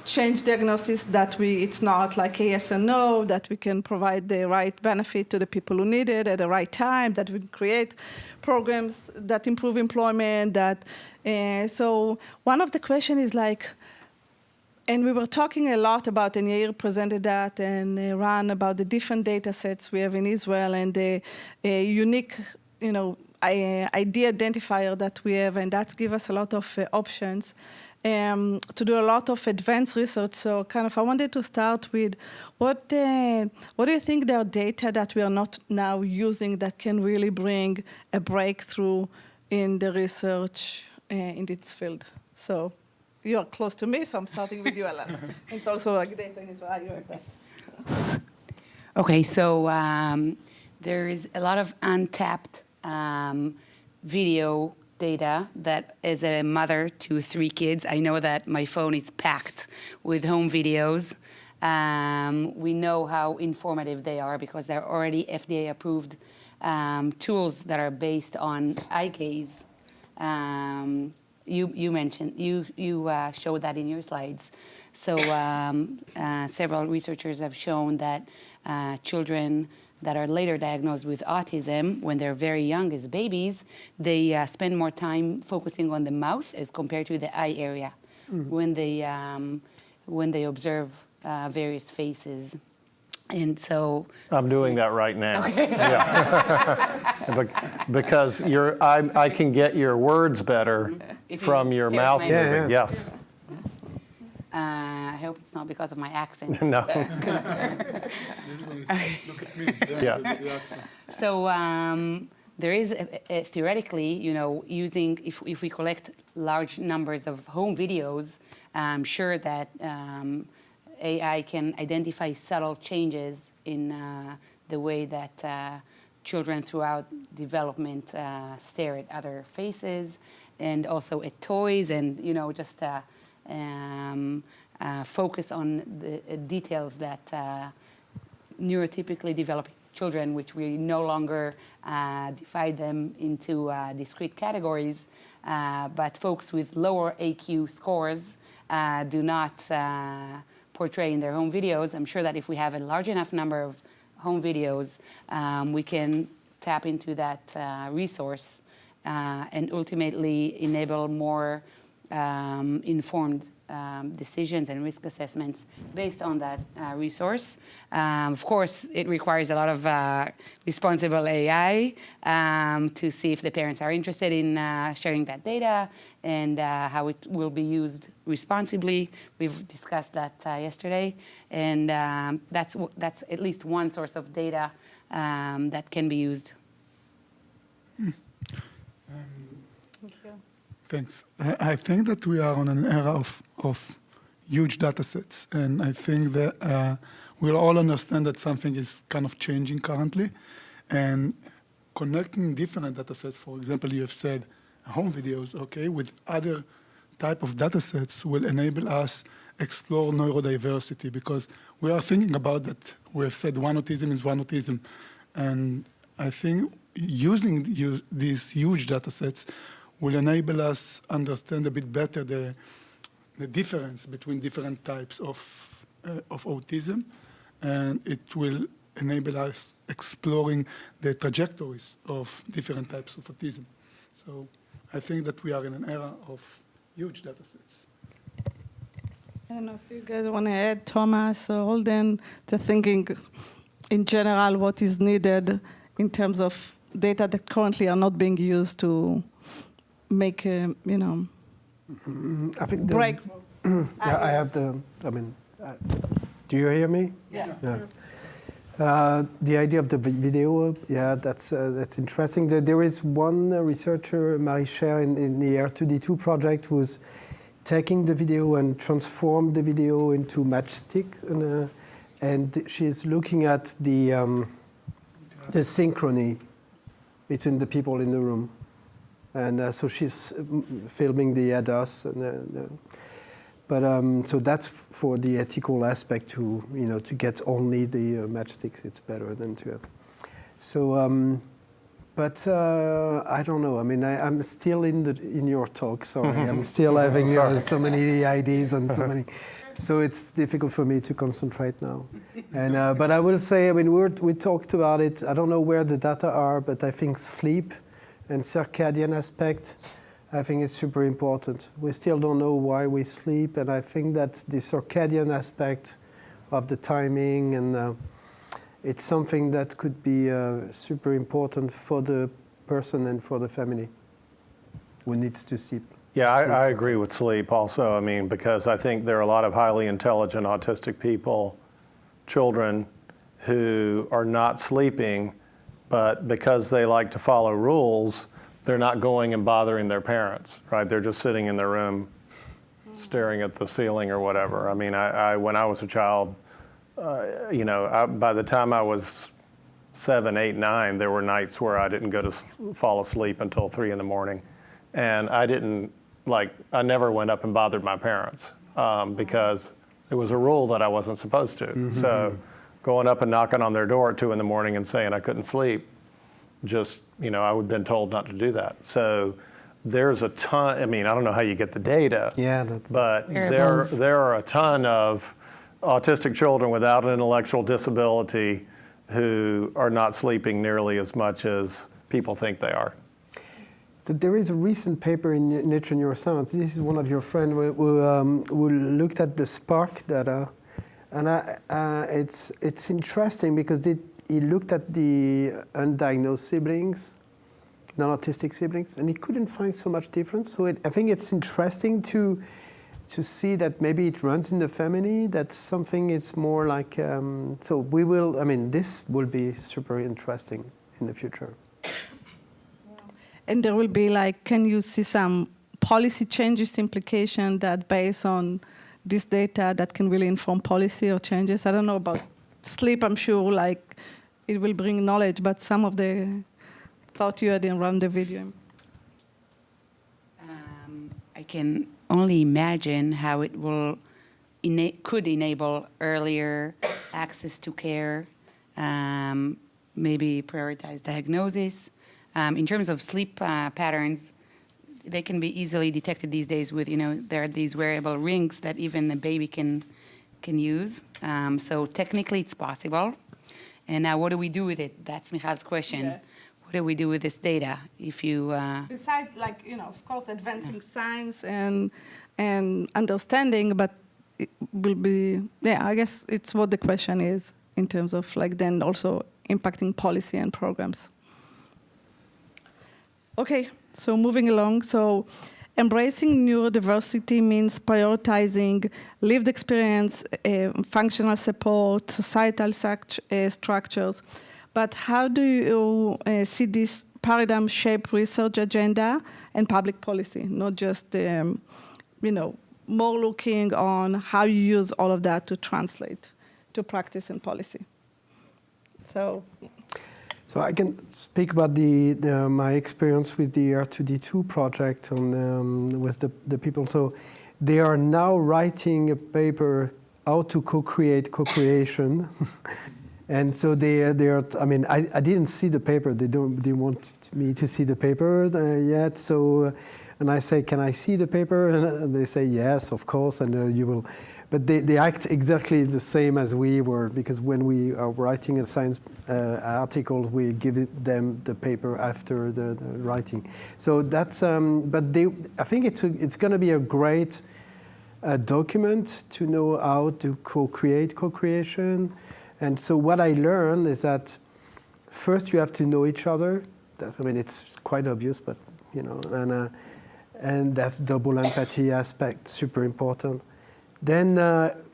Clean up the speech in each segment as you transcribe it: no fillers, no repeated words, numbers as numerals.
change diagnosis, that it's not like a yes and no, that we can provide the right benefit to the people who need it at the right time, that we create programs that improve employment. So one of the questions is like, and we were talking a lot about, and Yair presented that, and Eran, about the different data sets we have in Israel and the unique, ID identifier that we have, and that gives us a lot of options to do a lot of advanced research. So I wanted to start with what do you think there are data that we are not now using that can really bring a breakthrough in the research in this field? So you are close to me, so I'm starting with you, Alal. It's also like data in Israel. You have that. Okay, so there is a lot of untapped video data that as a mother to 3 kids, I know that my phone is packed with home videos. We know how informative they are because they're already FDA approved tools that are based on eye gaze. You mentioned, you showed that in your slides. So several researchers have shown that children that are later diagnosed with autism, when they're very young as babies, they spend more time focusing on the mouth as compared to the eye area when they observe various faces. And so I'm doing that right now. Okay. Yeah. Because I can get your words better from your mouth moving. Yeah. Yes. I hope it's not because of my accent. No. Look at me. Yeah. The accent. So there is theoretically, using if we collect large numbers of home videos, I'm sure that AI can identify subtle changes in the way that children throughout development stare at other faces, and also at toys, and just focus on the details that neurotypically developing children, which we no longer divide them into discrete categories, but folks with lower AQ scores do not portray in their home videos. I'm sure that if we have a large enough number of home videos, we can tap into that resource and ultimately enable more informed decisions and risk assessments based on that resource. Of course, it requires a lot of responsible AI to see if the parents are interested in sharing that data and how it will be used responsibly. We've discussed that yesterday, and that's at least one source of data that can be used. Thanks. I think that we are on an era of huge data sets, and I think that we'll all understand that something is kind of changing currently, and connecting different data sets, for example, you have said home videos, okay, with other type of data sets will enable us explore neurodiversity, because we are thinking about that. We have said one autism is one autism, and I think using these huge data sets will enable us understand a bit better the difference between different types of autism, and it will enable us exploring the trajectories of different types of autism. So I think that we are in an era of huge data sets. I don't know if you guys want to add, Thomas or Holden, to thinking in general what is needed in terms of data that currently are not being used to make a, I think break. Yeah, I have do you hear me? Yeah. The idea of the video, yeah, that's interesting. There is one researcher, Michal, in the R2D2 project, who's taking the video and transform the video into matchstick, and she's looking at the synchrony between the people in the room. And so she's filming the ADAS, so that's for the ethical aspect to to get only the matchsticks. It's better than to have. So But I don't know. I mean, I'm still in your talk. Sorry, I'm still having so many ideas and so many. So it's difficult for me to concentrate now. And but I will say, I mean, we talked about it. I don't know where the data are, but I think sleep and circadian aspect, I think is super important. We still don't know why we sleep, and I think that the circadian aspect of the timing and it's something that could be super important for the person and for the family who needs to sleep. Yeah, I agree with sleep also. I mean, because I think there are a lot of highly intelligent autistic people, children, who are not sleeping, but because they like to follow rules, they're not going and bothering their parents, right? They're just sitting in their room staring at the ceiling or whatever. I mean, when I was a child, by the time I was 7, 8, 9, there were nights where I didn't go to fall asleep until 3 in the morning. And I never went up and bothered my parents because it was a rule that I wasn't supposed to. Mm-hmm. So going up and knocking on their door at 2 in the morning and saying I couldn't sleep, I would have been told not to do that. So there's a ton, I mean, I don't know how you get the data, but there are a ton of autistic children without an intellectual disability who are not sleeping nearly as much as people think they are. So there is a recent paper in Nature Neuroscience. This is one of your friends who looked at the Spark data, and it's interesting because he looked at the undiagnosed siblings, non-autistic siblings, and he couldn't find so much difference. So I think it's interesting to see that maybe it runs in the family, that something is more like, this will be super interesting in the future. And there will be can you see some policy changes implication that based on this data that can really inform policy or changes? I don't know about sleep, I'm sure it will bring knowledge, but some of the thought you had around the video. I can only imagine how it will could enable earlier access to care, maybe prioritize diagnosis. In terms of sleep patterns, they can be easily detected these days with, there are these wearable rings that even a baby can use. So technically it's possible. And now what do we do with it? That's Michal's question. Yeah. What do we do with this data? If you besides, of course, advancing science and understanding, but it will be, I guess it's what the question is in terms of then also impacting policy and programs. Okay, so moving along. So embracing neurodiversity means prioritizing lived experience, functional support, societal structures. But how do you see this paradigm shape research agenda and public policy, not just, more looking on how you use all of that to translate to practice and policy? So I can speak about my experience with the R2D2 project with the people. So they are now writing a paper how to co-creation. And so they are. I mean, I didn't see the paper. They didn't want me to see the paper yet. So, and I say, can I see the paper? And they say, yes, of course, and you will. But they act exactly the same as we were, because when we are writing a science article, we give them the paper after the writing. So that's. I think it's going to be a great document to know how to co-creation. And so what I learned is that first you have to know each other. It's quite obvious, but and that's double empathy aspect, super important. Then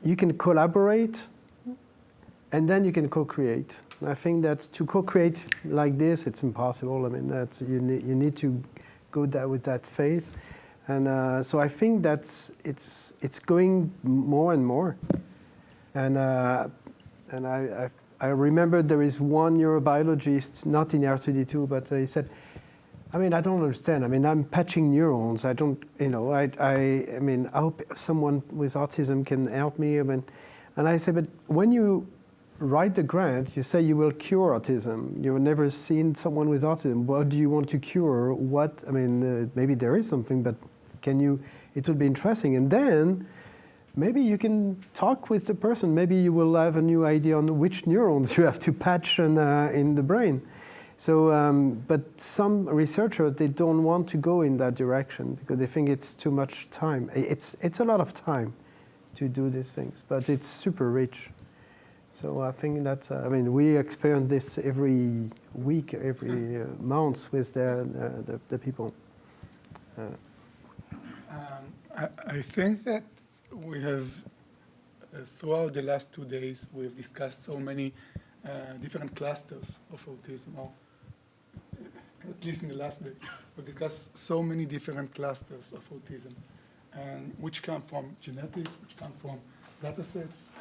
you can collaborate, and then you can co-create. I think that to co-create like this, it's impossible. I mean, you need to go with that phase, and so I think that's it's going more and more, and I remember there is one neurobiologist, not in R2D2, but he said, I don't understand. I'm patching neurons. I don't, I hope someone with autism can help me. And I said, but when you write the grant, you say you will cure autism. You've never seen someone with autism. What do you want to cure? What, I mean, maybe there is something, but can you, it would be interesting. And then maybe you can talk with the person. Maybe you will have a new idea on which neurons you have to patch in the brain. So, but some researchers, they don't want to go in that direction because they think it's too much time. It's a lot of time to do these things, but it's super rich. So I think that, I mean, we experience this every week, every month with the people. I think that we have, throughout the last 2 days, we've discussed so many different clusters of autism, or at least in the last day, we've discussed so many different clusters of autism, and which come from genetics, which come from data sets,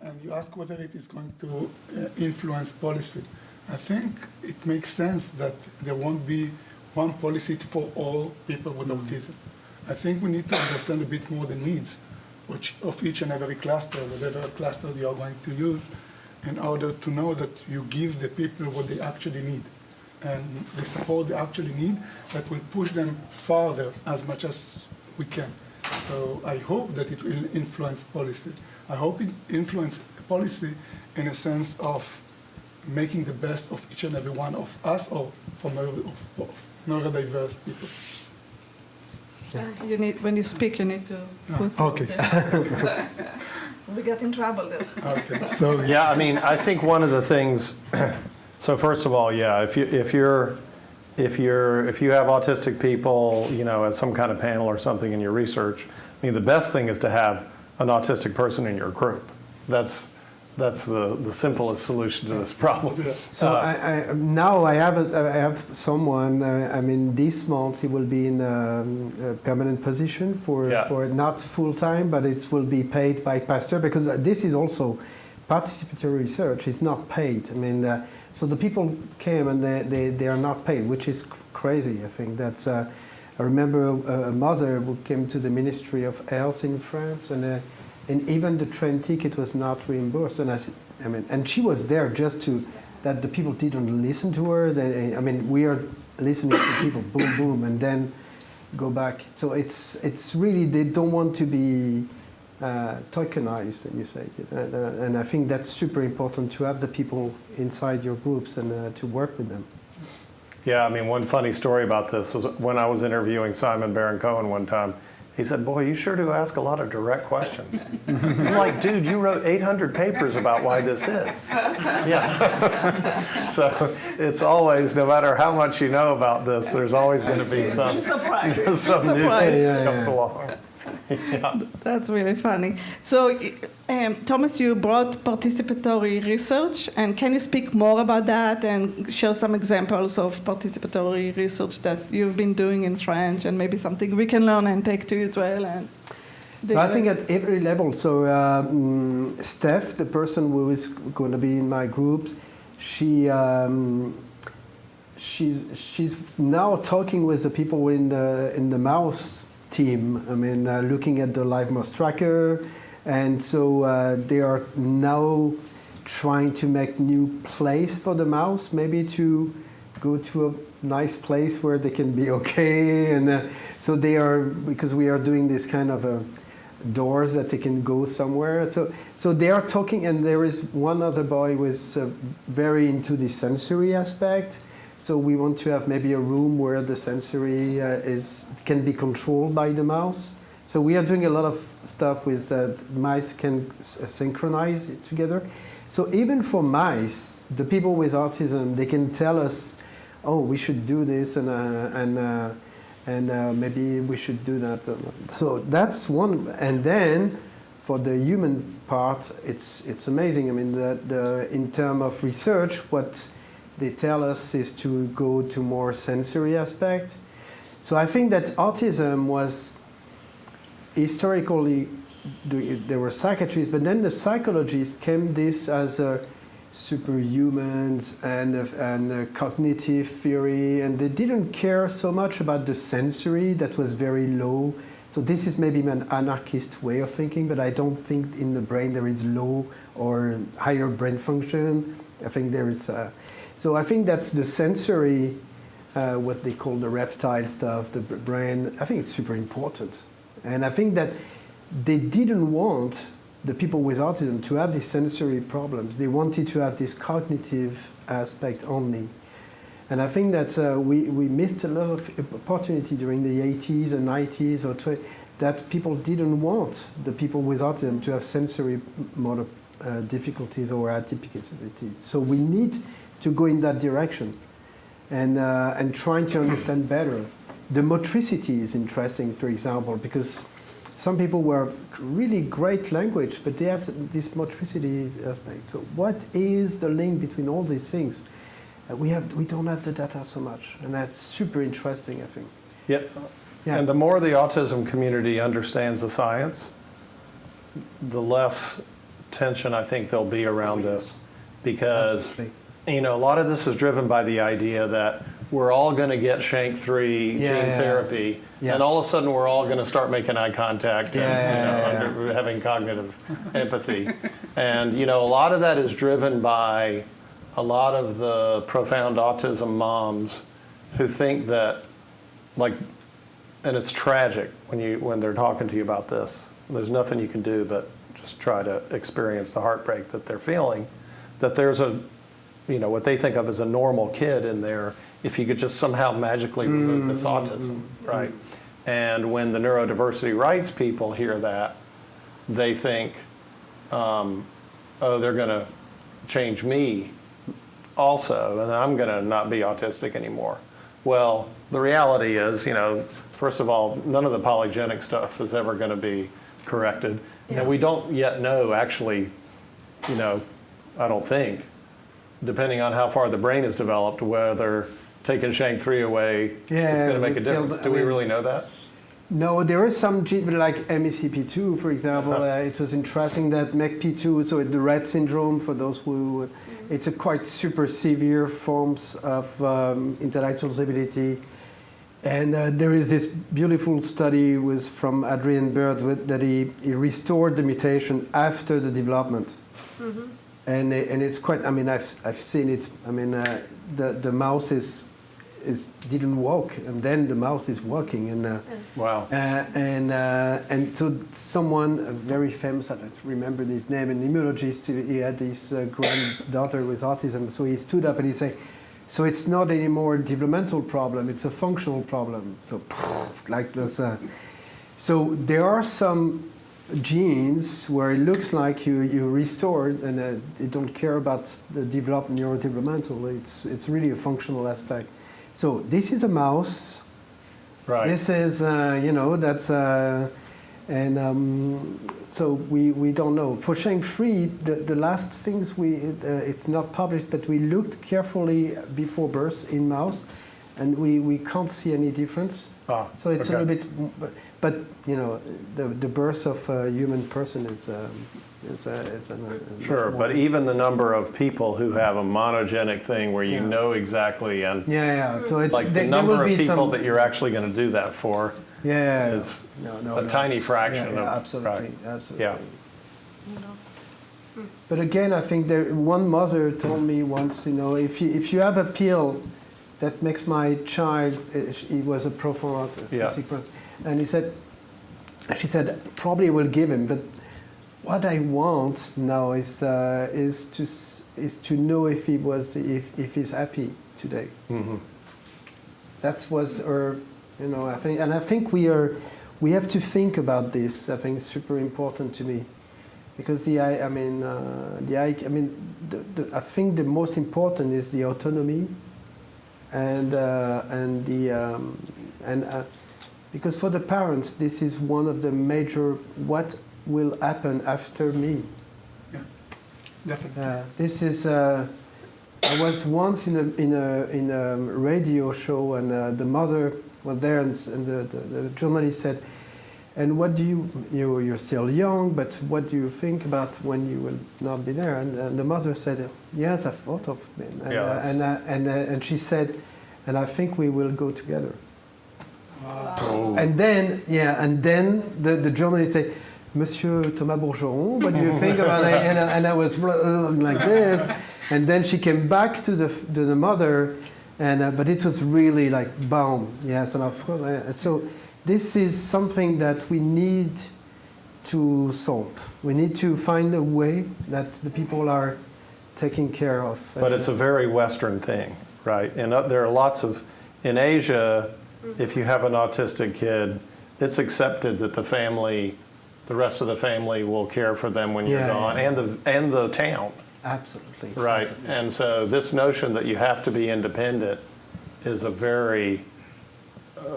and you ask whether it is going to influence policy. I think it makes sense that there won't be one policy for all people with autism. I think we need to understand a bit more the needs of each and every cluster, whatever clusters you are going to use, in order to know that you give the people what they actually need. And the support they actually need that will push them farther as much as we can. So I hope that it will influence policy. I hope it influences policy in a sense of making the best of each and every one of us or from neurodiverse people. Yes. You need, when you speak, you need to put okay. We get in trouble there. Okay. So Yeah, I mean, I think one of the things. So first of all, yeah, if you have autistic people, you know, at some kind of panel or something in your research, I mean, the best thing is to have an autistic person in your group. That's the simplest solution to this problem. So now I have someone. I mean, this month he will be in a permanent position for not full time, but it will be paid by Pasteur, because this is also participatory research. It's not paid. I mean, so the people came and they are not paid, which is crazy. I think that's. I remember a mother who came to the Ministry of Health in France, and even the train ticket was not reimbursed. And I mean, and she was there just that the people didn't listen to her. I mean, we are listening to people, boom, boom, and then go back. So it's really, they don't want to be tokenized, and you say, and I think that's super important to have the people inside your groups and to work with them. Yeah, I mean, one funny story about this is when I was interviewing Simon Baron-Cohen one time, he said, "Boy, you sure do ask a lot of direct questions." I'm like, "Dude, you wrote 800 papers about why this is." Yeah. So it's always, no matter how much you know about this, there's always going to be some new thing that comes along. Yeah. That's really funny. So, Thomas, you brought participatory research, and can you speak more about that and share some examples of participatory research that you've been doing in French, and maybe something we can learn and take to Israel? And so I think at every level. So Steph, the person who is going to be in my group, she's now talking with the people in the mouse team. I mean, looking at the live mouse tracker, and so they are now trying to make new place for the mouse, maybe to go to a nice place where they can be okay. And so they are, because we are doing this kind of doors that they can go somewhere. So they are talking, and there is one other boy who is very into the sensory aspect. So we want to have maybe a room where the sensory can be controlled by the mouse. So we are doing a lot of stuff with mice can synchronize it together. So even for mice, the people with autism, they can tell us, "Oh, we should do this, and maybe we should do that." So that's one. And then for the human part, it's amazing. I mean, in terms of research, what they tell us is to go to more sensory aspect. So I think that autism was historically, there were psychiatrists, but then the psychologists came this as a superhumans and a cognitive theory, and they didn't care so much about the sensory that was very low So this is maybe an anarchist way of thinking, but I don't think in the brain there is low or higher brain function. I think there is. So I think that's the sensory, what they call the reptile stuff, the brain. I think it's super important, and I think that they didn't want the people with autism to have these sensory problems. They wanted to have this cognitive aspect only. And I think that we missed a lot of opportunity during the 80s and 90s that people didn't want the people with autism to have sensory motor difficulties or atypicity. So we need to go in that direction and trying to understand better. The motricity is interesting, for example, because some people were really great language, but they have this motricity aspect. So what is the link between all these things? We don't have the data so much, and that's super interesting, I think. Yeah. And the more the autism community understands the science, the less tension I think there'll be around this, because a lot of this is driven by the idea that we're all going to get SHANK3 gene therapy, and all of a sudden we're all going to start making eye contact and having cognitive empathy. And a lot of that is driven by a lot of the profound autism moms who think that, and it's tragic when they're talking to you about this. There's nothing you can do but just try to experience the heartbreak that they're feeling, that there's what they think of as a normal kid in there, if you could just somehow magically remove this autism, right? And when the neurodiversity rights people hear that, they think, oh, they're going to change me also, and I'm going to not be autistic anymore. Well, the reality is, first of all, none of the polygenic stuff is ever going to be corrected. And we don't yet know, actually, I don't think, depending on how far the brain is developed, whether taking SHANK3 away is going to make a difference. Do we really know that? No, there are some genes like MECP2, for example. It was interesting that MECP2, so the Rett syndrome, for those who, it's a quite super severe forms of intellectual disability. And there is this beautiful study from Adrian Bird that he restored the mutation after the development. And it's quite, I've seen it. The mouse didn't walk, and then the mouse is walking, and wow. And so someone very famous, I don't remember his name, an immunologist, he had his granddaughter with autism, so he stood up and he said, so it's not anymore a developmental problem, it's a functional problem. So like this, so there are some genes where it looks like you restored and you don't care about the neurodevelopmental. It's really a functional aspect. So this is a mouse. Right. This is that's so we don't know. For SHANK3, the last things it's not published, but we looked carefully before birth in mouse, and we can't see any difference. So it's a little bit. But the birth of a human person is sure. But even the number of people who have a monogenic thing where you know exactly, and so it's like the number of people that you're actually going to do that for is a tiny fraction of absolutely. Yeah. But again, I think one mother told me once, if you have a pill that makes my child, he was a profound autistic person. And she said, probably will give him, but what I want now is to know if he's happy today. That was her, I think we have to think about this. I think it's super important to me, because I think the most important is the autonomy because for the parents, this is one of the major what will happen after me. Yeah, definitely. This is. I was once in a radio show, and the mother was there, and the journalist said, "And what do you're still young, but what do you think about when you will not be there?" And the mother said, "Yes, I've thought of it." And she said, "And I think we will go together." And then, the journalist say, Monsieur Thomas Bourgeron, what do you think about it? And I was like this. And then she came back to the mother, and but it was really like, boom, yes, and of course. So this is something that we need to solve. We need to find a way that the people are taken care of. But it's a very Western thing, right? And there are lots of, in Asia, if you have an autistic kid, it's accepted that the rest of the family will care for them when you're gone, and the town. Absolutely. Right. Absolutely. And so this notion that you have to be independent is a very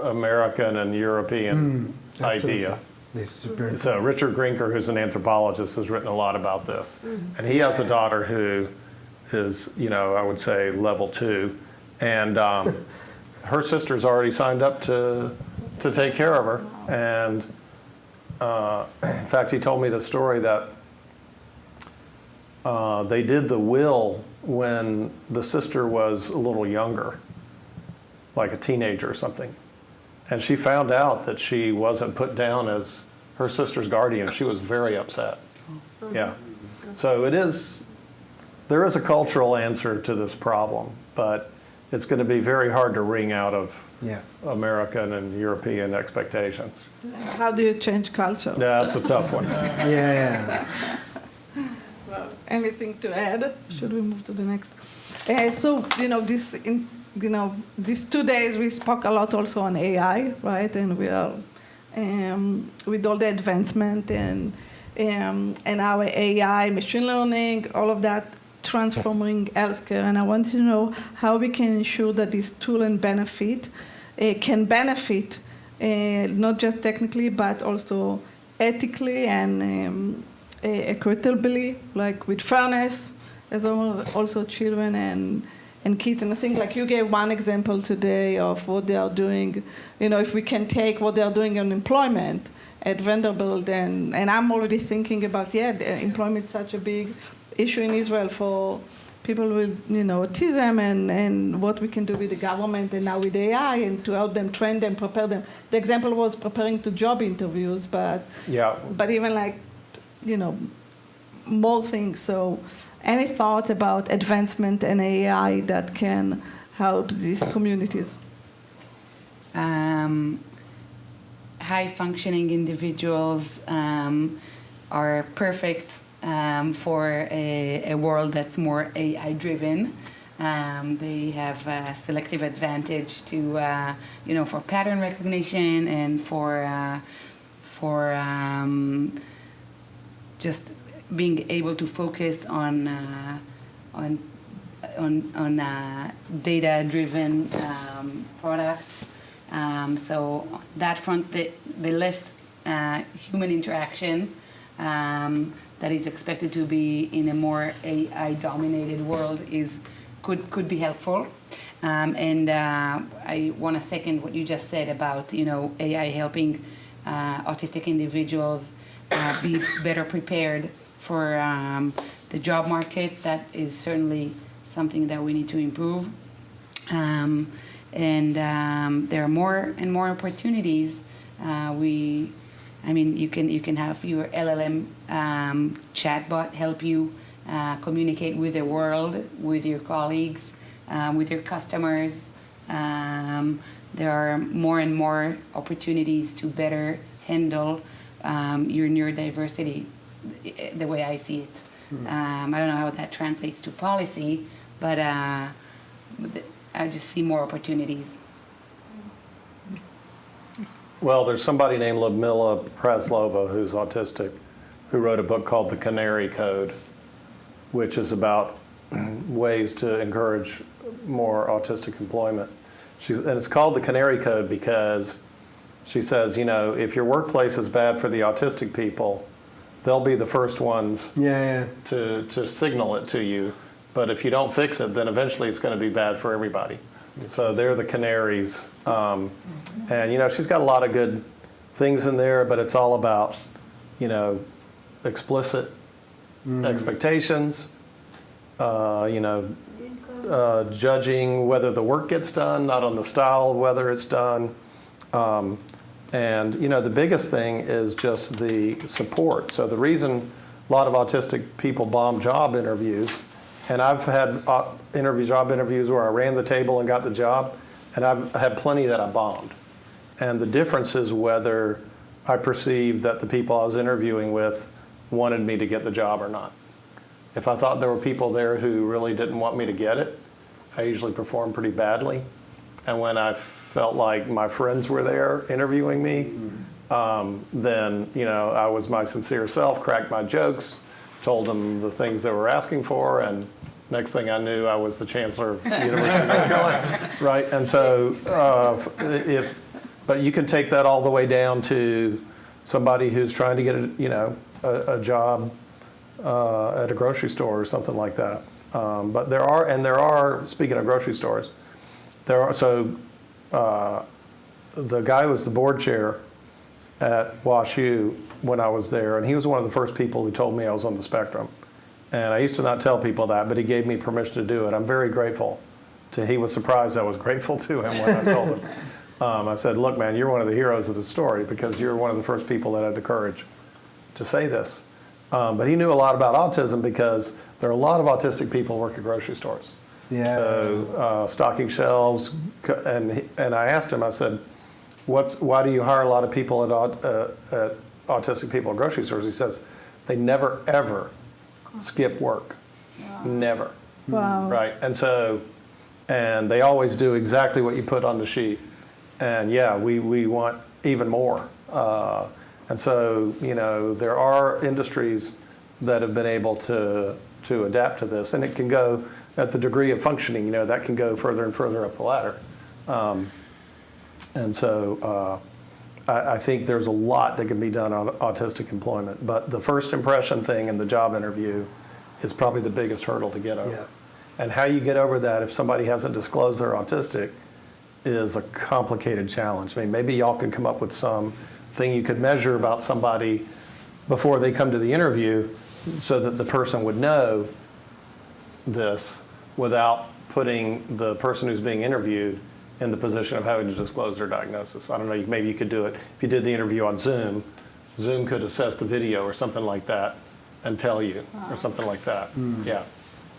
American and European idea. This is very So Richard Grinker, who's an anthropologist, has written a lot about this. And he has a daughter who is, I would say level 2. And her sister's already signed up to take care of her. And in fact, he told me the story that they did the will when the sister was a little younger, like a teenager or something. And she found out that she wasn't put down as her sister's guardian. She was very upset. Yeah. So there is a cultural answer to this problem, but it's going to be very hard to wring out of American and European expectations. How do you change culture? Yeah, that's a tough one. Yeah. Well, anything to add? Should we move to the next? These 2 days we spoke a lot also on AI, right? And we are with all the advancement and our AI, machine learning, all of that transforming healthcare. And I want to know how we can ensure that this tool can benefit not just technically but also ethically and equitably, like with fairness, as also children and kids. And I think like you gave one example today of what they are doing. If we can take what they are doing on employment at Vanderbilt, and I'm already thinking about, employment is such a big issue in Israel for people with autism, and what we can do with the government and now with AI, and to help them, train them, prepare them. The example was preparing to job interviews, but even like more things. So any thoughts about advancement in AI that can help these communities? High-functioning individuals are perfect for a world that's more AI-driven. They have a selective advantage to, for pattern recognition and for just being able to focus on data-driven products. So that front, the less human interaction that is expected to be in a more AI-dominated world could be helpful. And I want to second what you just said about AI helping autistic individuals be better prepared for the job market. That is certainly something that we need to improve. And there are more and more opportunities. You can have your LLM chatbot help you communicate with the world, with your colleagues, with your customers. There are more and more opportunities to better handle your neurodiversity, the way I see it. I don't know how that translates to policy, but I just see more opportunities. Well, there's somebody named Ludmila Praslova who's autistic, who wrote a book called The Canary Code, which is about ways to encourage more autistic employment. And it's called The Canary Code because she says, if your workplace is bad for the autistic people, they'll be the first ones to signal it to you. But if you don't fix it, then eventually it's going to be bad for everybody. So they're the canaries. And, she's got a lot of good things in there, but it's all about, explicit expectations, judging whether the work gets done, not on the style of whether it's done, And the biggest thing is just the support. So the reason a lot of autistic people bomb job interviews, and I've had job interviews where I ran the table and got the job, and I've had plenty that I bombed. And the difference is whether I perceived that the people I was interviewing with wanted me to get the job or not. If I thought there were people there who really didn't want me to get it, I usually performed pretty badly. And when I felt like my friends were there interviewing me, then I was my sincere self, cracked my jokes, told them the things they were asking for, and next thing I knew, I was the chancellor of the University of North Carolina, right? And so, but you can take that all the way down to somebody who's trying to get a job at a grocery store or something like that. But there are, speaking of grocery stores, the guy who was the board chair at WashU when I was there, and he was one of the first people who told me I was on the spectrum. And I used to not tell people that, but he gave me permission to do it. I'm very grateful he was surprised I was grateful to him when I told him. I said, look, man, you're one of the heroes of the story because you're one of the first people that had the courage to say this. But he knew a lot about autism because there are a lot of autistic people who work at grocery stores. Yeah. So stocking shelves, and I asked him, I said, why do you hire a lot of people at autistic people at grocery stores? He says, they never, ever skip work. Wow. Never. Wow. Right. And they always do exactly what you put on the sheet. And yeah, we want even more. And so, there are industries that have been able to adapt to this, and it can go at the degree of functioning, that can go further and further up the ladder. And so I think there's a lot that can be done on autistic employment, but the first impression thing in the job interview is probably the biggest hurdle to get over. Yeah. And how you get over that if somebody hasn't disclosed they're autistic is a complicated challenge. I mean, maybe y'all can come up with some thing you could measure about somebody before they come to the interview so that the person would know this without putting the person who's being interviewed in the position of having to disclose their diagnosis. I don't know, maybe you could do it. If you did the interview on Zoom, Zoom could assess the video or something like that and tell you, or something like that. Yeah.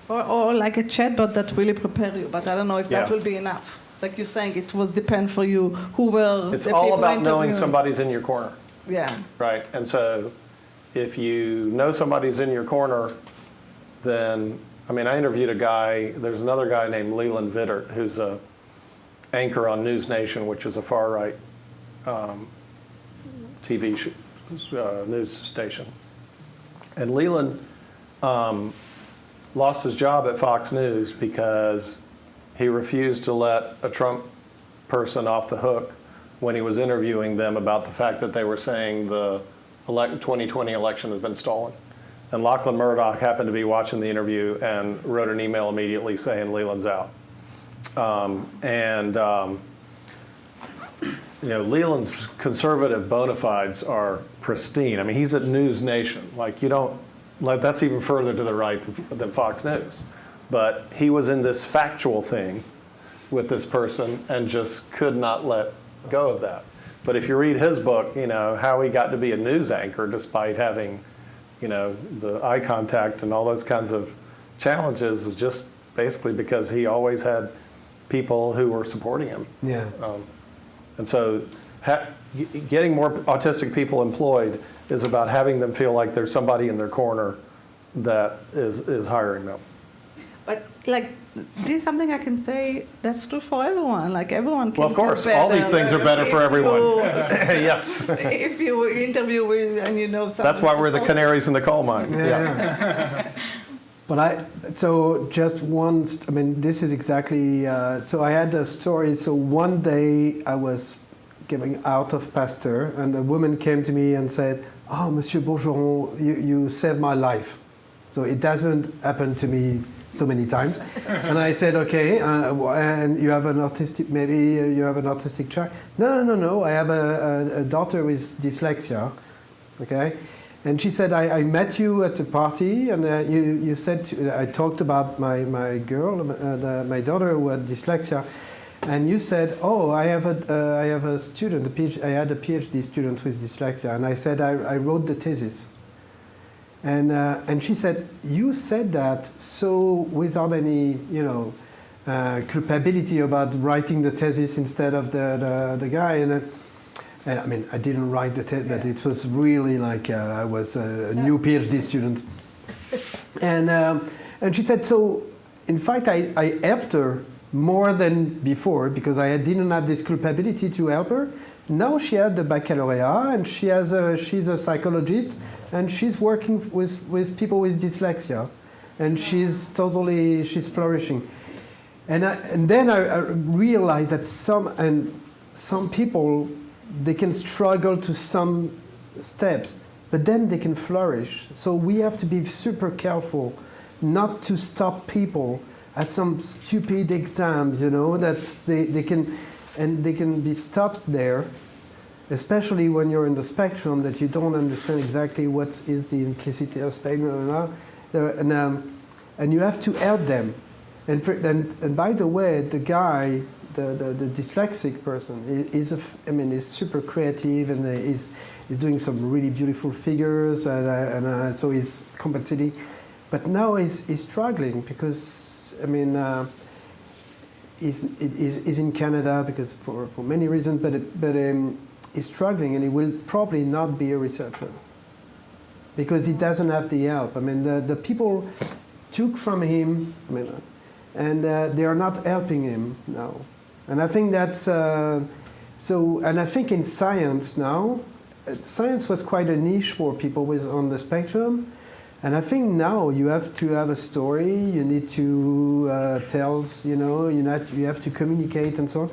Or like a chatbot that really prepare you, but I don't know if that Yeah. will be enough. Like you're saying, it was depend for you who will. It's the all people about knowing interviewing. somebody's in your corner, Yeah. right? And so if you know somebody's in your corner, then, I interviewed a guy, there's another guy named Leland Vittert, who's a anchor on News Nation, which is a far-right TV news station. And Leland lost his job at Fox News because he refused to let a Trump person off the hook when he was interviewing them about the fact that they were saying the 2020 election has been stolen. And Lachlan Murdoch happened to be watching the interview and wrote an email immediately saying Leland's out. Leland's conservative bona fides are pristine. He's at News Nation. That's even further to the right than Fox News. But he was in this factual thing with this person and just could not let go of that. But if you read his book, how he got to be a news anchor despite having, the eye contact and all those kinds of challenges is just basically because he always had people who were supporting him. Yeah. And so getting more autistic people employed is about having them feel like there's somebody in their corner that is hiring them. But this is something I can say that's true for everyone. Everyone can. Well, of course, do all better these things are better for everyone. Yes. If you interview with and something. That's why we're the canaries in the coal mine. Yeah. But so just once, this is exactly, so I had a story. So one day I was getting out of Pasteur and a woman came to me and said, "Oh, Monsieur Bourgeron, you saved my life." So it doesn't happen to me so many times. And I said, "Okay, and you have an autistic, maybe you have an autistic child?" No, I have a daughter with dyslexia, okay? And she said, I met you at a party, and you said, I talked about my girl, my daughter who had dyslexia, And you said, "Oh, I have a student, I had a PhD student with dyslexia," and I said, "I wrote the thesis." And she said, "You said that so without any, culpability about writing the thesis instead of the guy." And I mean, I didn't write the thesis, but it was really like I was a new PhD student. And she said, "So, in fact, I helped her more than before because I didn't have this culpability to help her. Now she had the baccalaureate, and she's a psychologist, and she's working with people with dyslexia, and she's flourishing." And then I realized that some people, they can struggle to some steps, but then they can flourish. So we have to be super careful not to stop people at some stupid exams, that they can be stopped there, especially when you're in the spectrum, that you don't understand exactly what is the implicit spectrum, and you have to help them. And by the way, the guy, the dyslexic person, is super creative, and is doing some really beautiful figures, and so he's compensating. But now he's struggling because, he's in Canada because for many reasons, but he's struggling, and he will probably not be a researcher because he doesn't have the help. The people took from him, and they are not helping him now. And I think that's so. And I think in science now, science was quite a niche for people on the spectrum. And I think now you have to have a story. You need to tell. You have to communicate and so on.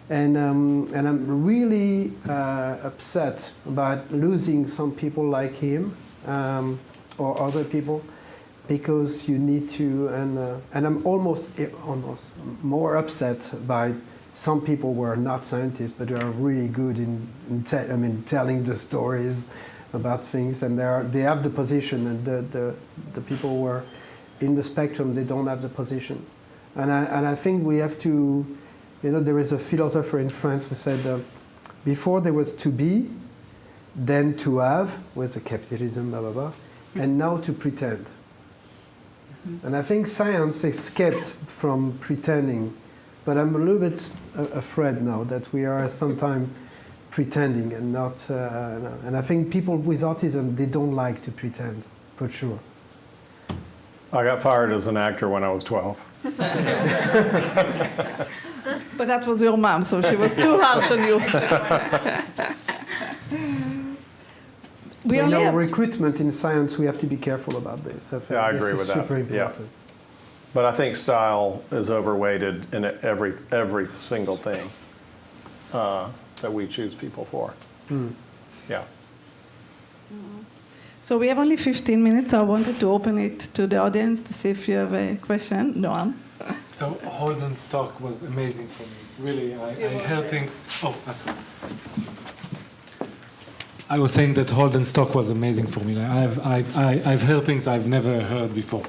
And I'm really upset about losing some people like him or other people, because you need to. And I'm almost more upset by some people who are not scientists, but who are really good in telling the stories about things, and they have the position, and the people who are in the spectrum, they don't have the position. And I think we have to, there is a philosopher in France who said, before there was to be, then to have, with the capitalism, blah, blah, blah, and now to pretend. Mm-hmm. And I think science escaped from pretending, but I'm a little bit afraid now that we are sometimes pretending and not, and I think people with autism, they don't like to pretend, for sure. I got fired as an actor when I was 12. But that was your mom, so she was too harsh on you. Recruitment in science, we have to be careful about this. I agree with that. Super important. Yeah. But I think style is overweighted in every single thing that we choose people for. Mm. Yeah. So we have only 15 minutes. I wanted to open it to the audience to see if you have a question. Noam? So Holden's talk was amazing for me. Really, I heard things. Oh, absolutely. I was saying that Holden's talk was amazing for me. I've heard things I've never heard before.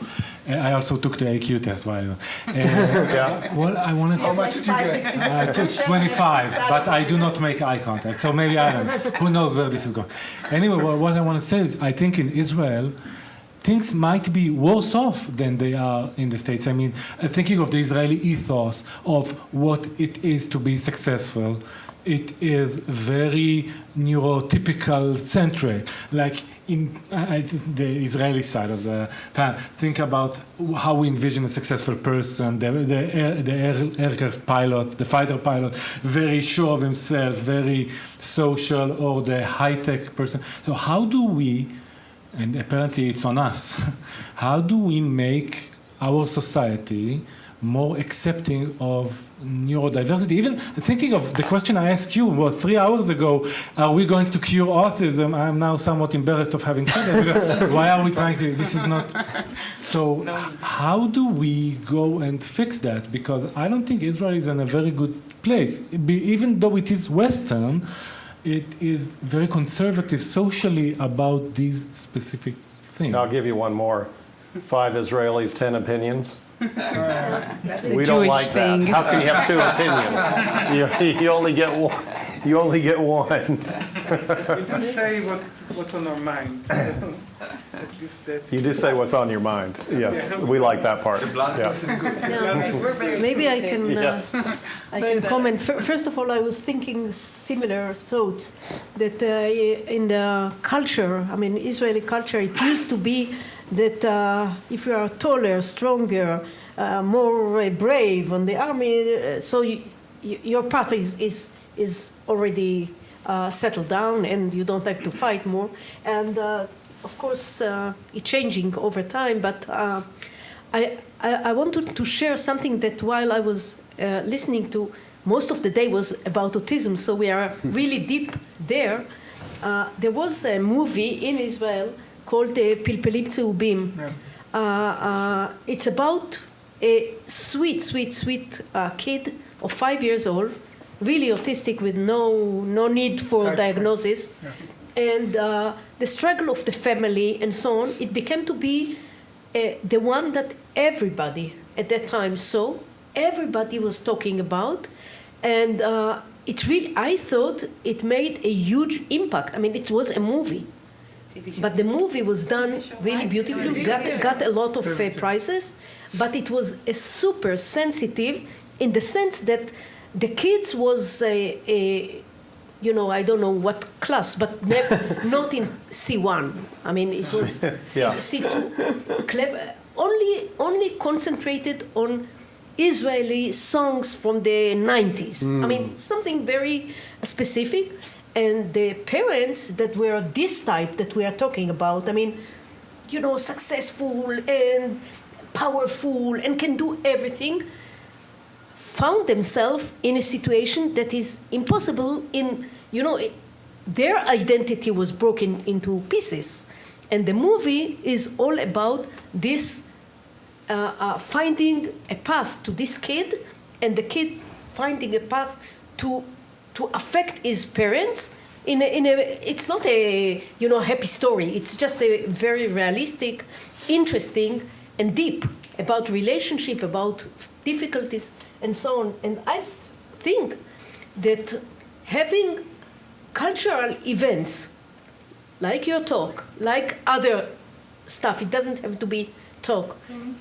I also took the AQ test while. Yeah. Well, I wanted. How much did you get? I took 25, but I do not make eye contact. So maybe I don't know. Who knows where this is going? Anyway, what I want to say is, I think in Israel, things might be worse off than they are in the States. I mean, thinking of the Israeli ethos of what it is to be successful, it is very neurotypical centric. Like in the Israeli side of the pan, think about how we envision a successful person, the aircraft pilot, the fighter pilot, very sure of himself, very social, or the high-tech person. So how do we, and apparently it's on us, how do we make our society more accepting of neurodiversity? Even thinking of the question I asked you 3 hours ago, are we going to cure autism? I'm now somewhat embarrassed of having said that. Why are we trying to? This is not. So how do we go and fix that? Because I don't think Israel is in a very good place. Even though it is Western, it is very conservative socially about these specific things. I'll give you one more. 5 Israelis, 10 opinions. That's a We don't Jewish like thing. that. How can you have 2 opinions? You only get one. You only get one. We do say what's on our mind. At least that's You do say what's on your mind. Yes, we like that part. Yeah. Maybe I can Yes. I can comment. First of all, I was thinking similar thoughts that in the culture, I mean, Israeli culture, it used to be that if you are taller, stronger, more brave on the army, so your path is already settled down, and you don't have to fight more. And of course, it's changing over time. But I wanted to share something that while I was listening to, most of the day was about autism, so we are really deep there. There was a movie in Israel called Pilpelim Tzehubim. It's about a sweet kid of 5 years old, really autistic with no need for diagnosis, and the struggle of the family and so on. It became to be the one that everybody at that time saw, everybody was talking about, and it really, I thought it made a huge impact. I mean, it was a movie, but the movie was done really beautifully, got a lot of prizes, but it was a super sensitive in the sense that the kids was you know, I don't know what class, but not in C1. I mean, it was C2. Clever, only concentrated on Israeli songs from the 90s. I mean, something very specific. And the parents that were this type that we are talking about, I mean, you know, successful and powerful and can do everything, found themselves in a situation that is impossible in, you know, their identity was broken into pieces. And the movie is all about this finding a path to this kid, and the kid finding a path to affect his parents in a it's not a, you know, happy story. It's just a very realistic, interesting, and deep about relationship, about difficulties, and so on. And I think that having cultural events like your talk, like other stuff, it doesn't have to be talk,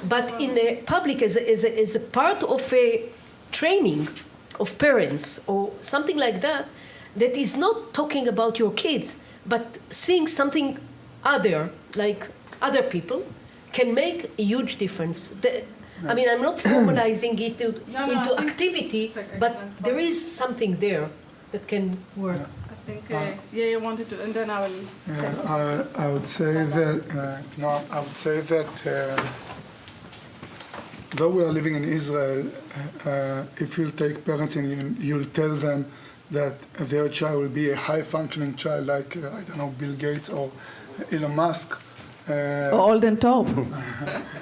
but in a public as a part of a training of parents or something like that, that is not talking about your kids, but seeing something other, like other people, can make a huge difference. I mean, I'm not formalizing it into activity, but there is something there that can work. I think Yair wanted to, and then I will. I would say that though we are living in Israel, if you take parents and you'll tell them that their child will be a high-functioning child like, I don't know, Bill Gates or Elon Musk, Or Holden Thorpe.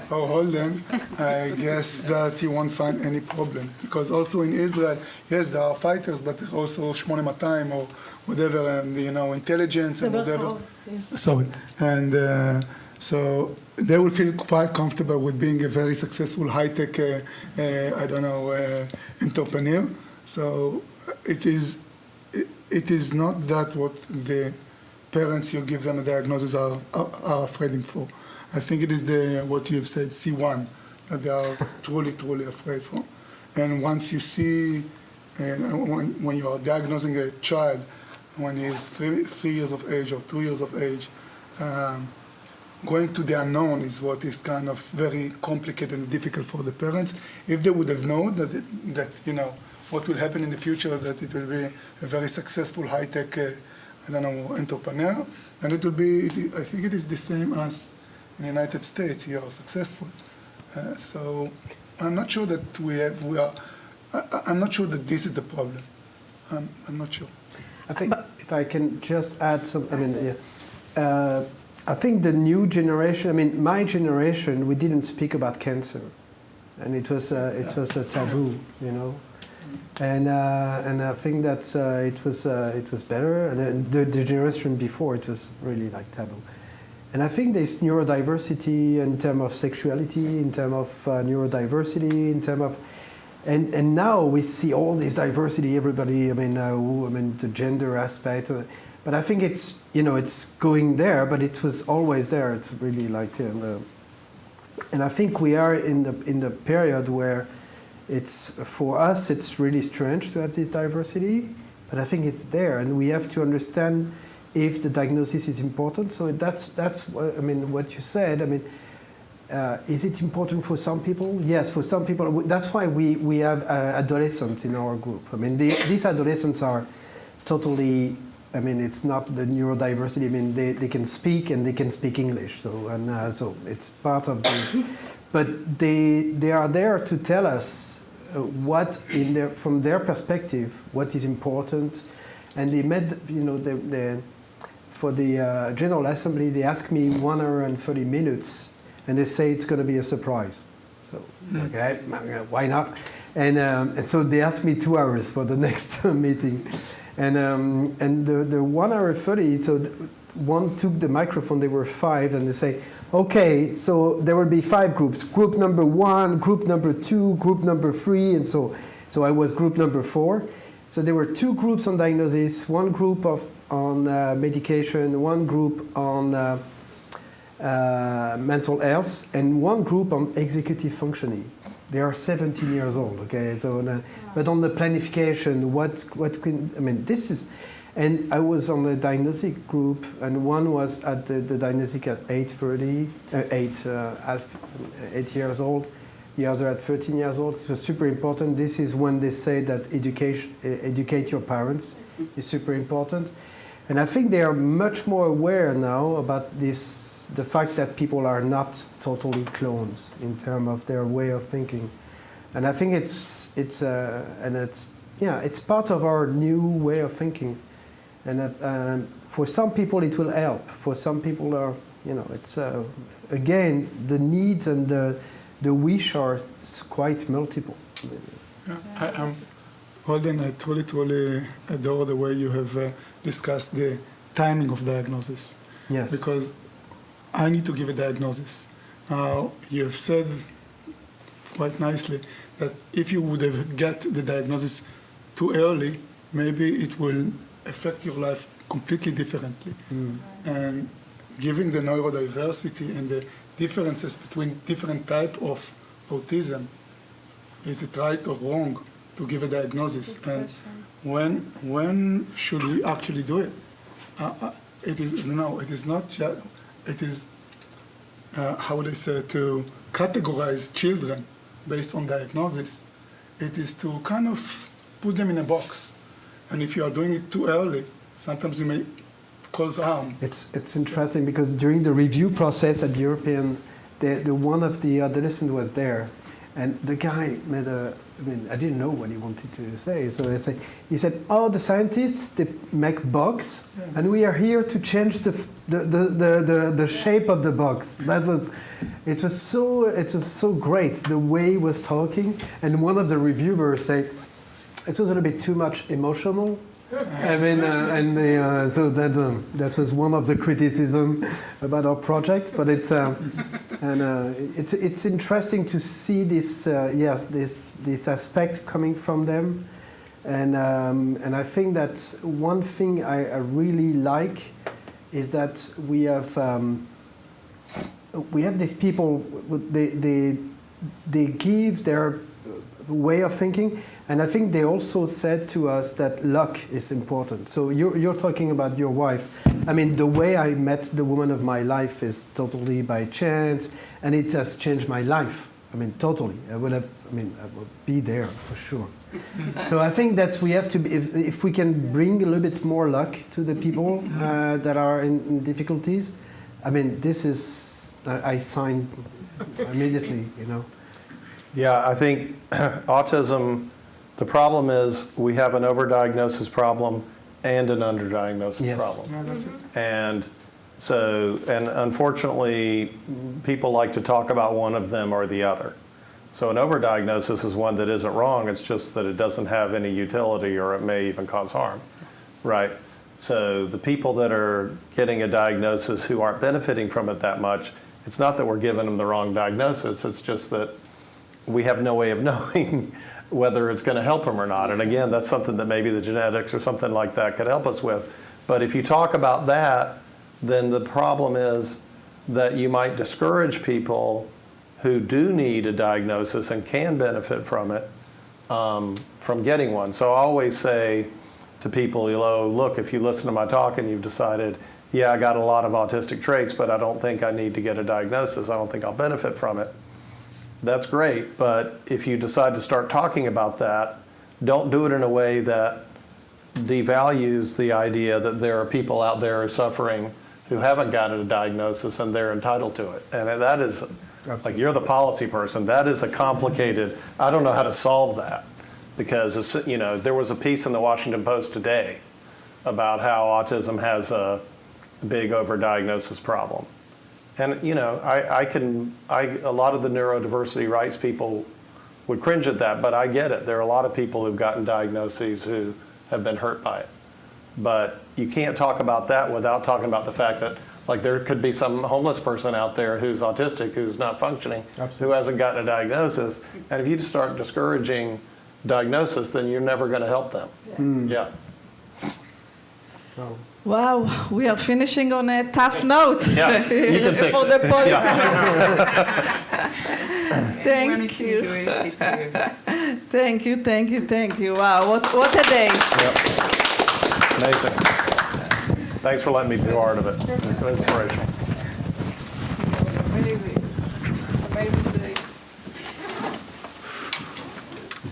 or Holden, I guess that you won't find any problems. Because also in Israel, yes, there are fighters, but also 8200 or whatever, and, you know, intelligence and whatever. Sorry. And so they will feel quite comfortable with being a very successful high-tech, I don't know, entrepreneur. So it is not that what the parents, you give them a diagnosis, are afraid for. I think it is what you've said, C1, that they are truly afraid for. And once you see, when you are diagnosing a child, when he is 3 years of age or 2 years of age, going to the unknown is what is kind of very complicated and difficult for the parents. If they would have known that you know, what will happen in the future, that it will be a very successful high-tech, I don't know, entrepreneur, and it will be, I think it is the same as in the United States. You are successful. So I'm not sure that I'm not sure that this is the problem. I'm not sure. I think if I can just add some, I mean, I think the new generation, I mean, my generation, we didn't speak about cancer, and it was a taboo, you know. And I think that it was better, and the generation before, it was really like taboo. And I think there's neurodiversity in terms of sexuality, in terms of neurodiversity, in terms of, and now we see all this diversity. Everybody, the gender aspect. But I think it's it's going there, but it was always there. It's really like, and I think we are in the period where for us it's really strange to have this diversity, but I think it's there, and we have to understand if the diagnosis is important. So that's what you said. Is it important for some people? Yes, for some people. That's why we have adolescents in our group. These adolescents are totally. It's not the neurodiversity. They can speak and they can speak English. So it's part of the. But they are there to tell us what from their perspective what is important, and they made for the General Assembly they asked me 1 hour and 30 minutes, and they say it's going to be a surprise. So okay, why not? And so they asked me 2 hours for the next meeting. And the 1 hour 30, so one took the microphone, there were 5, and they say, okay, so there will be 5 groups. Group number 1, group number 2, group number 3, and so I was group number 4. So there were 2 groups on diagnosis, 1 group on medication, 1 group on mental health, and 1 group on executive functioning. They are 17 years old, okay? So, but on the planification, this is, and I was on the diagnostic group, and one was at the diagnostic at 8 years old, the other at 13 years old. So super important. This is when they say that educate your parents is super important. And I think they are much more aware now about this, the fact that people are not totally clones in terms of their way of thinking. And I think it's part of our new way of thinking. And for some people it will help. For some people it's again the needs and the wish are quite multiple. Holden, I truly adore the way you have discussed the timing of diagnosis. Yes. Because I need to give a diagnosis. You have said quite nicely that if you would have got the diagnosis too early, maybe it will affect your life completely differently. And given the neurodiversity and the differences between different type of autism, is it right or wrong to give a diagnosis? And when should we actually do it? It is not just, it is, how would I say, to categorize children based on diagnosis. It is to kind of put them in a box. And if you are doing it too early, sometimes you may cause harm. It's interesting because during the review process at the European, the one of the adolescents was there, and the guy made I didn't know what he wanted to say, so he said, "Oh, the scientists, they make bugs, and we are here to change the shape of the box." It was so great the way he was talking, and one of the reviewers said it was a little bit too much emotional. So that was one of the criticism about our project, but it's interesting to see this this aspect coming from them, and I think that one thing I really like is that we have these people, they give their way of thinking, and I think they also said to us that luck is important. So you're talking about your wife. The way I met the woman of my life is totally by chance, and it has changed my life. Totally. I will be there for sure. So I think that we have to be, if we can bring a little bit more luck to the people that are in difficulties. This is I sign immediately. Yeah, I think autism, the problem is we have an overdiagnosis problem and an underdiagnosis problem. Yeah, that's it. And unfortunately, people like to talk about one of them or the other. So an overdiagnosis is one that isn't wrong, it's just that it doesn't have any utility or it may even cause harm, right? So the people that are getting a diagnosis who aren't benefiting from it that much, it's not that we're giving them the wrong diagnosis, it's just that we have no way of knowing whether it's going to help them or not. And again, that's something that maybe the genetics or something like that could help us with. But if you talk about that, then the problem is that you might discourage people who do need a diagnosis and can benefit from it from getting one. So I always say to people, look, if you listen to my talk and you've decided, yeah, I got a lot of autistic traits, but I don't think I need to get a diagnosis, I don't think I'll benefit from it, that's great. But if you decide to start talking about that, don't do it in a way that devalues the idea that there are people out there who are suffering who haven't gotten a diagnosis and they're entitled to it. And that is, like, you're the policy person, that is a complicated, I don't know how to solve that. Because, you know, there was a piece in the Washington Post today about how autism has a big overdiagnosis problem. And, you know, a lot of the neurodiversity rights people would cringe at that, but I get it. There are a lot of people who've gotten diagnoses who have been hurt by it. But you can't talk about that without talking about the fact that, like, there could be some homeless person out there who's autistic, who's not functioning, who hasn't gotten a diagnosis. And if you just start discouraging diagnosis, then you're never going to help them. Yeah. Wow, we are finishing on a tough note. Yeah, you can fix for it. the policy. Yeah. Thank you. Thank you. Wow, what a day. Yep. Amazing. Thanks for letting me be part of it. Inspirational.